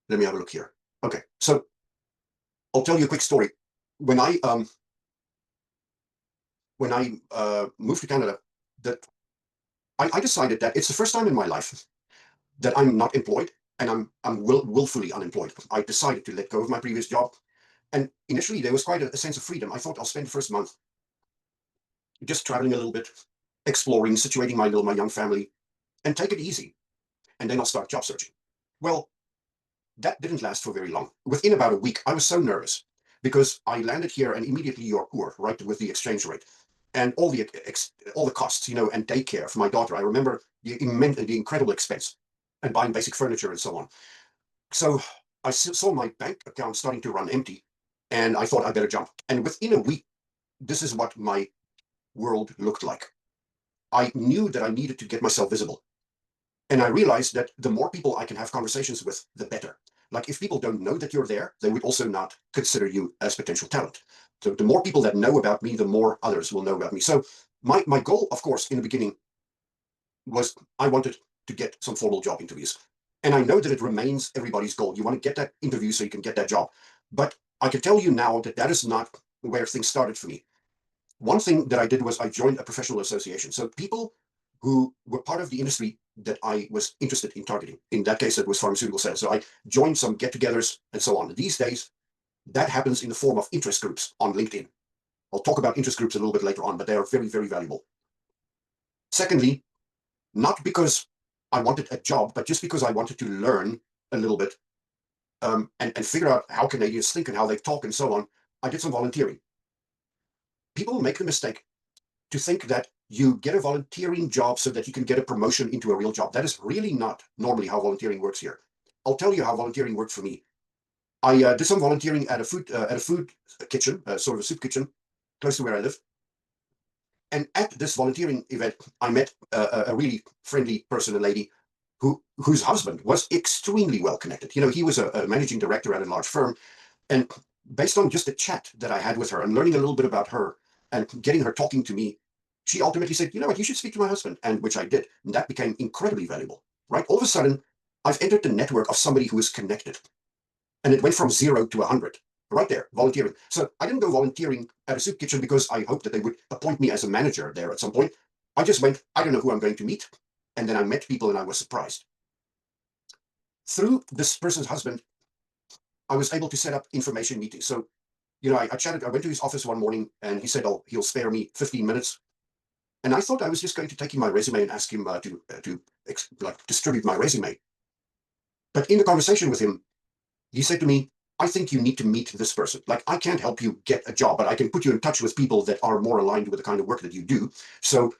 Let me have a look here. Okay, so I'll tell you a quick story. When I moved to Canada, that I decided that it's the first time in my life that I'm not employed, and I'm willfully unemployed. I decided to let go of my previous job, and initially there was quite a sense of freedom. I thought I'll spend the first month just traveling a little bit, exploring, situating my young family, and take it easy, and then I'll start job searching. Well, that didn't last for very long. Within about a week, I was so nervous because I landed here and immediately you're poor, right, with the exchange rate and all the costs, and daycare for my daughter. I remember the incredible expense and buying basic furniture and so on. So I saw my bank account starting to run empty, and I thought I better jump. And within a week, this is what my world looked like. I knew that I needed to get myself visible. And I realized that the more people I can have conversations with, the better. Like if people don't know that you're there, they would also not consider you as potential talent. So the more people that know about me, the more others will know about me. So my goal, of course, in the beginning was I wanted to get some formal job interviews. And I know that it remains everybody's goal. You want to get that interview so you can get that job. But I can tell you now that that is not where things started for me. One thing that I did was I joined a professional association. So people who were part of the industry that I was interested in targeting. In that case, it was pharmaceutical sales. So I joined some get-togethers and so on. These days, that happens in the form of interest groups on LinkedIn. I'll talk about interest groups a little bit later on, but they are very, very valuable. Secondly, not because I wanted a job, but just because I wanted to learn a little bit and figure out how Canadians think and how they talk and so on, I did some volunteering. People make the mistake to think that you get a volunteering job so that you can get a promotion into a real job. That is really not normally how volunteering works here. I'll tell you how volunteering worked for me. I did some volunteering at a food kitchen, sort of a soup kitchen, close to where I live. And at this volunteering event, I met a really friendly person, a lady whose husband was extremely well connected. He was a managing director at a large firm. And based on just the chat that I had with her and learning a little bit about her and getting her talking to me, she ultimately said, you know what, you should speak to my husband, and which I did. And that became incredibly valuable, right? All of a sudden, I've entered the network of somebody who is connected. And it went from 0 to 100, right there, volunteering. So I didn't go volunteering at a soup kitchen because I hoped that they would appoint me as a manager there at some point. I just went, I don't know who I'm going to meet. And then I met people and I was surprised. Through this person's husband, I was able to set up information meetings. So, I went to his office one morning and he said, oh, he'll spare me 15 minutes. And I thought I was just going to take him my resume and ask him to distribute my resume. But in the conversation with him, he said to me, I think you need to meet this person. Like, I can't help you get a job, but I can put you in touch with people that are more aligned with the kind of work that you do. So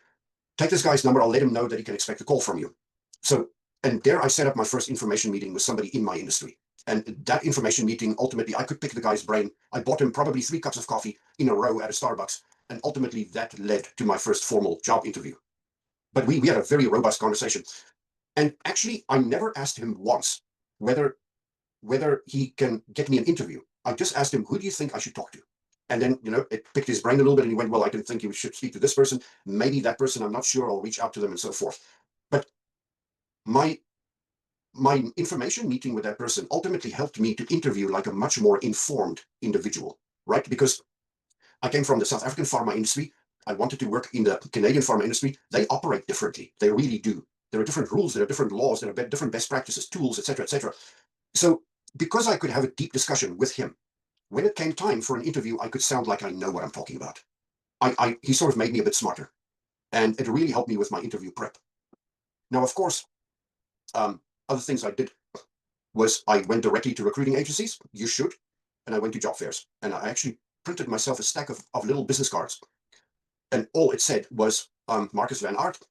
take this guy's number. I'll let him know that he can expect a call from you. So, and there I set up my first information meeting with somebody in my industry. And that information meeting, ultimately, I could pick the guy's brain. I bought him probably 3 cups of coffee in a row at a Starbucks. And ultimately, that led to my first formal job interview. But we had a very robust conversation. And actually, I never asked him once whether he can get me an interview. I just asked him, who do you think I should talk to? And then, it picked his brain a little bit and he went, well, I don't think you should speak to this person. Maybe that person, I'm not sure. I'll reach out to them and so forth. But my information meeting with that person ultimately helped me to interview like a much more informed individual, right? Because I came from the South African pharma industry. I wanted to work in the Canadian pharma industry. They operate differently. They really do. There are different rules, there are different laws, there are different best practices, tools, etc., etc. So because I could have a deep discussion with him, when it came time for an interview, I could sound like I know what I'm talking about. He sort of made me a bit smarter, and it really helped me with my interview prep. Now, of course, other things I did was I went directly to recruiting agencies. You should. And I went to job fairs. And I actually printed myself a stack of little business cards. And all it said was Markus Van Aardt,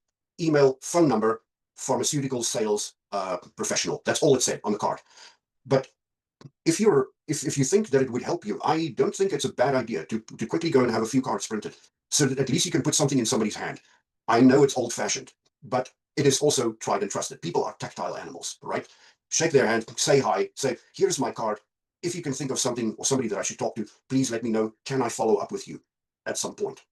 email, phone number, pharmaceutical sales professional. That's all it said on the card. But if you think that it would help you, I don't think it's a bad idea to quickly go and have a few cards printed so that at least you can put something in somebody's hand. I know it's old-fashioned, but it is also tried and trusted. People are tactile animals, right? Shake their hand, say hi, say, here's my card. If you can think of something or somebody that I should talk to, please let me know. Can I follow up with you at some point?